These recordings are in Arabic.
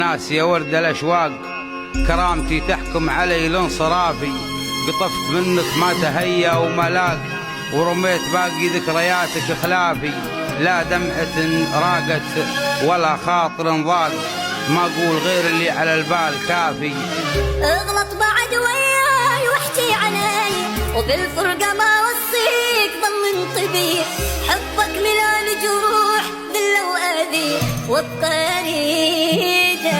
ناس يا ورد الأشواق كرامتي تحكم علي لانصرافي، قطفت منك ما تهيأ وملاك ورميت باقي ذكرياتك خلافي. لا دمعة راقت ولا خاطر ضاق، ما أقول غير اللي على البال كافي. اغلط بعد وياي واحكي علي، وبالفرقة ما وصيك ضل انطبي. حبك ملان جروح ذلة وأذي وابقى ريدك،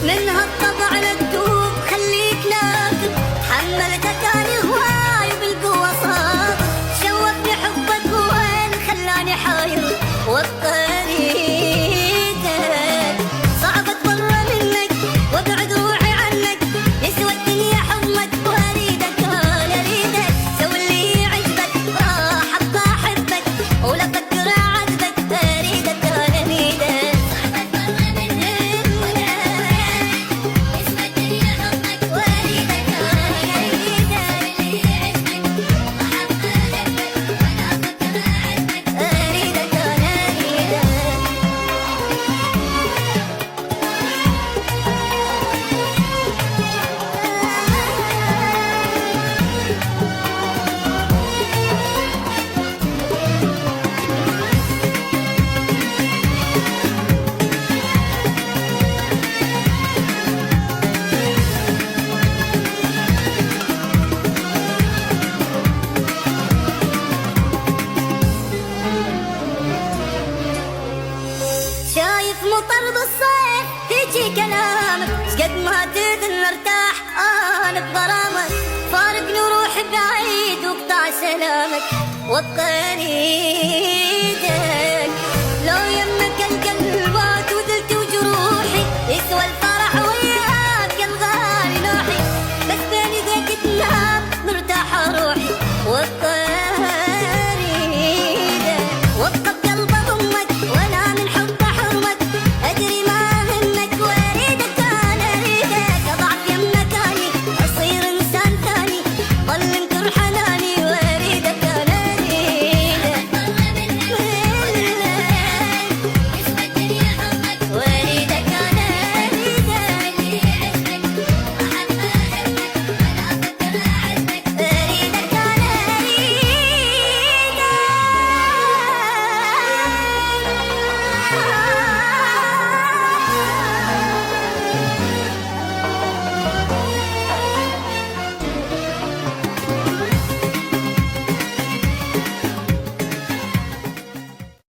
من هالطبع للدوب خليك ناكب. حملتك أنا هواي وبالقوة صار، شوفني حبك وين خلاني حاير وابقى ريدك. صعب اتبرى منك وابعد روحي عنك، يسوى الدنيا حضنك واريدك انا اريدك. سوي اللي يعجبك راح ابقى احبك، ولا افكر اعذبك اريدك انا اريدك. صعب اتبرى منك يسوى الدنيا حضنك واريدك انا اريدك. اللي يعجبك راح ابقى احبك، ولا افكر اعذبك اريدك انا اريدك. شايف مطر بالصيف هيجي كلامك، شقد ما تدن ارتاح انا بغرامك. فارقني وروح بعيد واقطع سلامك وابقى